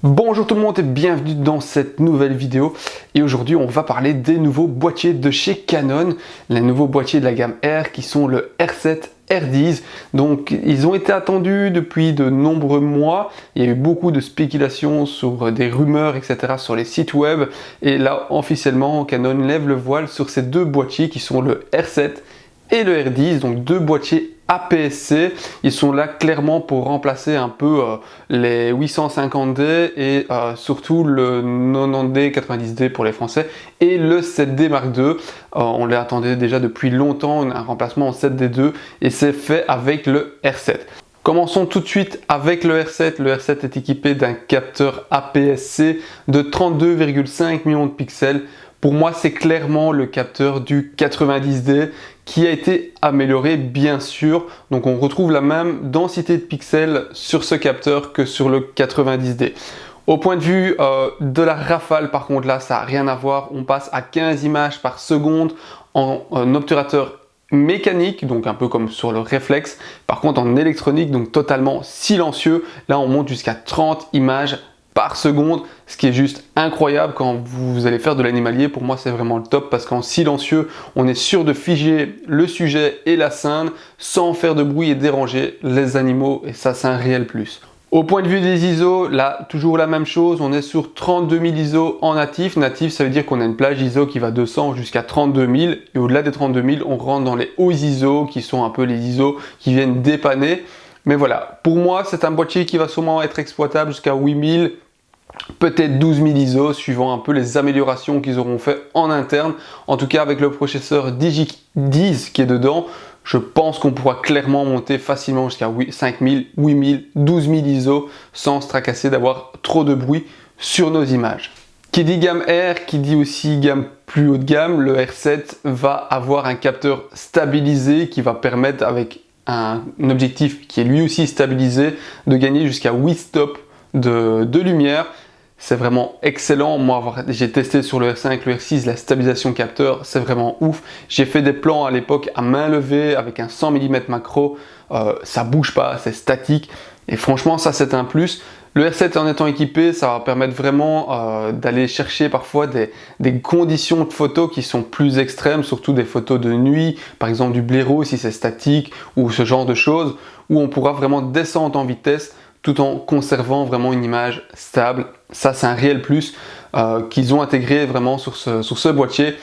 Bonjour tout le monde et bienvenue dans cette nouvelle vidéo et aujourd'hui on va parler des nouveaux boîtiers de chez Canon, les nouveaux boîtiers de la gamme R qui sont le R7, R10. Donc ils ont été attendus depuis de nombreux mois, il y a eu beaucoup de spéculations sur des rumeurs etc sur les sites web et là officiellement Canon lève le voile sur ces deux boîtiers qui sont le R7 et le R10, donc deux boîtiers APS-C. Ils sont là clairement pour remplacer un peu les 850D et surtout le 90D, 90D pour les Français et le 7D Mark II. On les attendait déjà depuis longtemps, un remplacement en 7D2 et c'est fait avec le R7. Commençons tout de suite avec le R7. Le R7 est équipé d'un capteur APS-C de 32,5 millions de pixels. Pour moi, c'est clairement le capteur du 90D qui a été amélioré bien sûr. Donc on retrouve la même densité de pixels sur ce capteur que sur le 90D. Au point de vue de la rafale, par contre là, ça n'a rien à voir. On passe à 15 images par seconde en obturateur mécanique, donc un peu comme sur le réflexe. Par contre en électronique, donc totalement silencieux. Là on monte jusqu'à 30 images par seconde, ce qui est juste incroyable quand vous allez faire de l'animalier. Pour moi c'est vraiment le top parce qu'en silencieux on est sûr de figer le sujet et la scène sans faire de bruit et déranger les animaux et ça c'est un réel plus. Au point de vue des ISO, là toujours la même chose, on est sur 32 000 ISO en natif. Natif ça veut dire qu'on a une plage ISO qui va 200 jusqu'à 32 000 et au-delà des 32 000 on rentre dans les hauts ISO qui sont un peu les ISO qui viennent dépanner. Mais voilà, pour moi c'est un boîtier qui va sûrement être exploitable jusqu'à 8000, peut-être 12 000 ISO suivant un peu les améliorations qu'ils auront fait en interne. En tout cas avec le processeur Digi10 qui est dedans, je pense qu'on pourra clairement monter facilement jusqu'à 5000, 8000, 12 000 ISO sans se tracasser d'avoir trop de bruit sur nos images. Qui dit gamme R, qui dit aussi gamme plus haut de gamme, le R7 va avoir un capteur stabilisé qui va permettre avec un objectif qui est lui aussi stabilisé de gagner jusqu'à 8 stops de lumière. C'est vraiment excellent. Moi j'ai testé sur le R5, le R6 la stabilisation capteur, c'est vraiment ouf. J'ai fait des plans à l'époque à main levée avec un 100 mm macro, ça bouge pas, c'est statique et franchement ça c'est un plus. Le R7 en étant équipé, ça va permettre vraiment d'aller chercher parfois des conditions de photos qui sont plus extrêmes, surtout des photos de nuit, par exemple du blaireau si c'est statique ou ce genre de choses, où on pourra vraiment descendre en vitesse tout en conservant vraiment une image stable. Ça c'est un réel plus qu'ils ont intégré vraiment sur ce boîtier.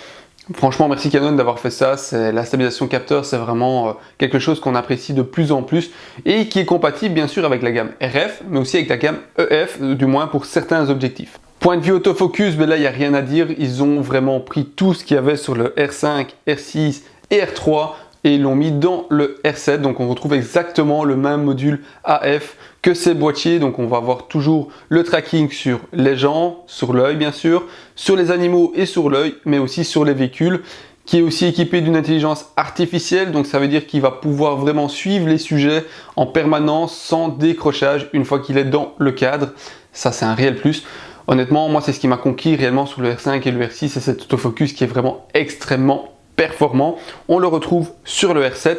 Franchement merci Canon d'avoir fait ça, la stabilisation capteur c'est vraiment quelque chose qu'on apprécie de plus en plus et qui est compatible bien sûr avec la gamme RF mais aussi avec la gamme EF, du moins pour certains objectifs. Point de vue autofocus, ben là il n'y a rien à dire, ils ont vraiment pris tout ce qu'il y avait sur le R5, R6 et R3 et l'ont mis dans le R7, donc on retrouve exactement le même module AF que ces boîtiers. Donc on va avoir toujours le tracking sur les gens, sur l'œil bien sûr, sur les animaux et sur l'œil, mais aussi sur les véhicules, qui est aussi équipé d'une intelligence artificielle, donc ça veut dire qu'il va pouvoir vraiment suivre les sujets en permanence sans décrochage une fois qu'il est dans le cadre. Ça c'est un réel plus. Honnêtement moi c'est ce qui m'a conquis réellement sur le R5 et le R6, c'est cet autofocus qui est vraiment extrêmement performant. On le retrouve sur le R7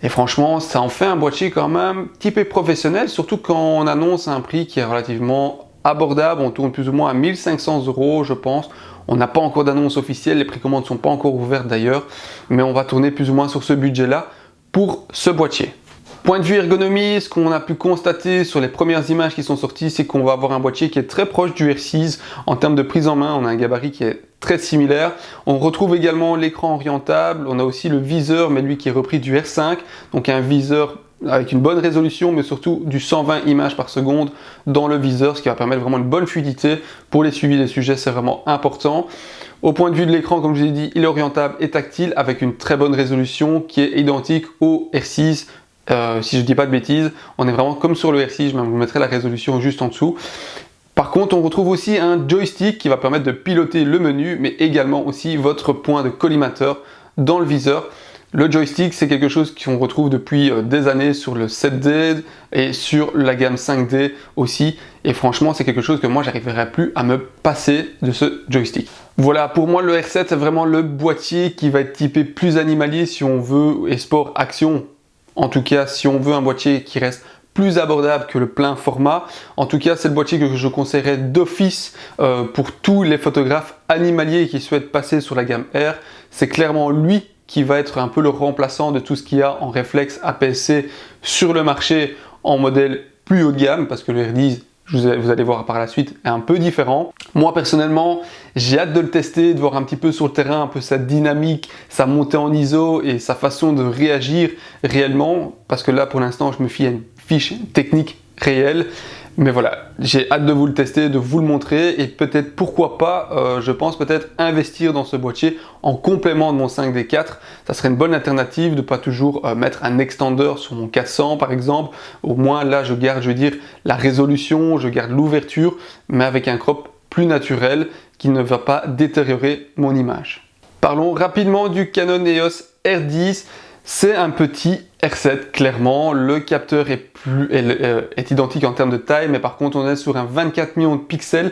et franchement ça en fait un boîtier quand même typé professionnel, surtout quand on annonce un prix qui est relativement abordable. On tourne plus ou moins à 1500 € je pense. On n'a pas encore d'annonce officielle, les précommandes ne sont pas encore ouvertes d'ailleurs, mais on va tourner plus ou moins sur ce budget là pour ce boîtier. Point de vue ergonomie, ce qu'on a pu constater sur les premières images qui sont sorties, c'est qu'on va avoir un boîtier qui est très proche du R6 en termes de prise en main. On a un gabarit qui est très similaire. On retrouve également l'écran orientable. On a aussi le viseur, mais lui qui est repris du R5. Donc un viseur avec une bonne résolution, mais surtout du 120 images par seconde dans le viseur, ce qui va permettre vraiment une bonne fluidité pour les suivis des sujets, c'est vraiment important. Au point de vue de l'écran, comme je l'ai dit, il est orientable et tactile avec une très bonne résolution qui est identique au R6. Si je dis pas de bêtises, on est vraiment comme sur le R6, je vous mettrai la résolution juste en dessous. Par contre, on retrouve aussi un joystick qui va permettre de piloter le menu, mais également aussi votre point de collimateur dans le viseur. Le joystick, c'est quelque chose qu'on retrouve depuis des années sur le 7D et sur la gamme 5D aussi. Et franchement, c'est quelque chose que moi, j'arriverai plus à me passer de ce joystick. Voilà, pour moi, le R7, c'est vraiment le boîtier qui va être typé plus animalier si on veut, et sport action. En tout cas, si on veut un boîtier qui reste plus abordable que le plein format. En tout cas, c'est le boîtier que je conseillerais d'office pour tous les photographes animaliers qui souhaitent passer sur la gamme R. C'est clairement lui qui va être un peu le remplaçant de tout ce qu'il y a en réflexe APS-C sur le marché en modèle plus haut de gamme, parce que le R10, vous allez voir par la suite, est un peu différent. Moi personnellement, j'ai hâte de le tester, de voir un petit peu sur le terrain, un peu sa dynamique, sa montée en ISO et sa façon de réagir réellement, parce que là pour l'instant je me fie à une fiche technique réelle. Mais voilà, j'ai hâte de vous le tester, de vous le montrer et peut-être, pourquoi pas, je pense peut-être investir dans ce boîtier en complément de mon 5D4. Ça serait une bonne alternative de pas toujours mettre un extender sur mon 400 par exemple. Au moins là, je garde, je veux dire, la résolution, je garde l'ouverture, mais avec un crop plus naturel qui ne va pas détériorer mon image. Parlons rapidement du Canon EOS R10. C'est un petit R7, clairement. Le capteur est identique en termes de taille, mais par contre on est sur un 24 millions de pixels.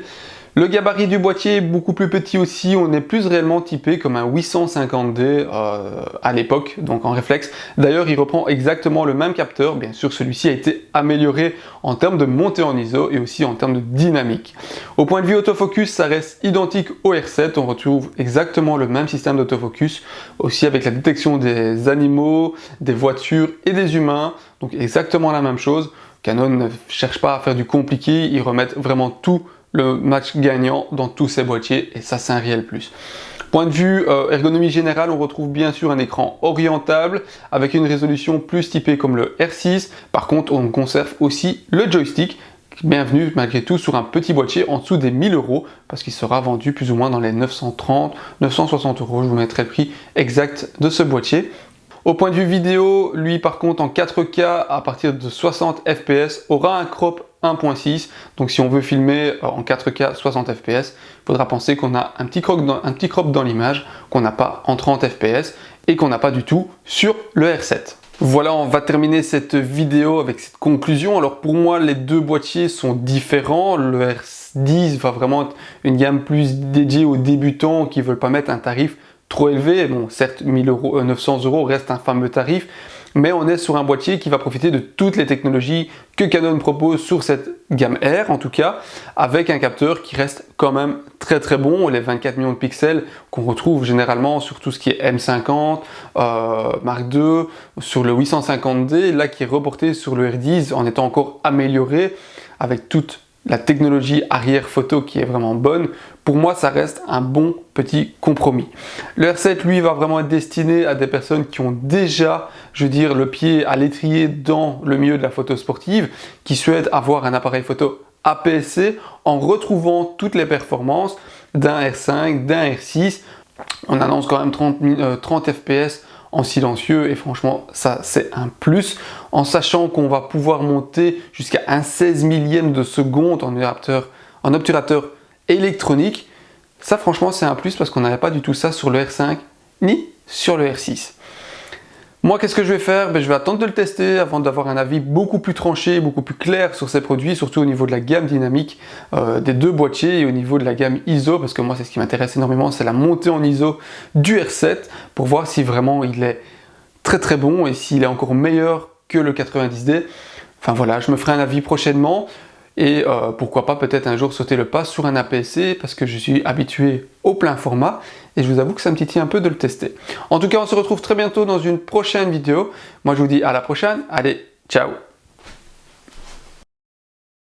Le gabarit du boîtier est beaucoup plus petit aussi, on est plus réellement typé comme un 850D à l'époque, donc en réflexe. D'ailleurs, il reprend exactement le même capteur, bien sûr celui-ci a été amélioré en termes de montée en ISO et aussi en termes de dynamique. Au point de vue autofocus, ça reste identique au R7, on retrouve exactement le même système d'autofocus, aussi avec la détection des animaux, des voitures et des humains, donc exactement la même chose. Canon ne cherche pas à faire du compliqué, ils remettent vraiment tout le match gagnant dans tous ces boîtiers et ça c'est un réel plus. Point de vue ergonomie générale, on retrouve bien sûr un écran orientable avec une résolution plus typée comme le R6. Par contre, on conserve aussi le joystick, bienvenue malgré tout sur un petit boîtier en dessous des 1000 € parce qu'il sera vendu plus ou moins dans les 930, 960 €. Je vous mettrai le prix exact de ce boîtier. Au point de vue vidéo, lui par contre en 4K à partir de 60 fps aura un crop 1.6, donc si on veut filmer en 4K 60 fps, il faudra penser qu'on a un petit crop dans l'image qu'on n'a pas en 30 fps et qu'on n'a pas du tout sur le R7. Voilà, on va terminer cette vidéo avec cette conclusion. Alors pour moi, les deux boîtiers sont différents. Le R10 va vraiment être une gamme plus dédiée aux débutants qui ne veulent pas mettre un tarif trop élevé. Bon, certes, 900 € reste un fameux tarif, mais on est sur un boîtier qui va profiter de toutes les technologies que Canon propose sur cette gamme R, en tout cas, avec un capteur qui reste quand même très bon, les 24 millions de pixels qu'on retrouve généralement sur tout ce qui est M50, Mark II, sur le 850D, là qui est reporté sur le R10 en étant encore amélioré avec toute la technologie arrière photo qui est vraiment bonne. Pour moi, ça reste un bon petit compromis. Le R7, lui, va vraiment être destiné à des personnes qui ont déjà, je veux dire, le pied à l'étrier dans le milieu de la photo sportive, qui souhaitent avoir un appareil photo APS-C en retrouvant toutes les performances d'un R5, d'un R6. On annonce quand même 30 fps en silencieux et franchement ça c'est un plus, en sachant qu'on va pouvoir monter jusqu'à un 16 millième de seconde en obturateur électronique. Ça franchement c'est un plus parce qu'on n'avait pas du tout ça sur le R5 ni sur le R6. Moi, qu'est-ce que je vais faire? Je vais attendre de le tester avant d'avoir un avis beaucoup plus tranché, beaucoup plus clair sur ces produits, surtout au niveau de la gamme dynamique des deux boîtiers et au niveau de la gamme ISO, parce que moi, c'est ce qui m'intéresse énormément, c'est la montée en ISO du R7 pour voir si vraiment il est très bon et s'il est encore meilleur que le 90D. Enfin voilà, je me ferai un avis prochainement. Et pourquoi pas peut-être un jour sauter le pas sur un APS-C parce que je suis habitué au plein format et je vous avoue que ça me titille un peu de le tester. En tout cas, on se retrouve très bientôt dans une prochaine vidéo. Moi, je vous dis à la prochaine. Allez, ciao!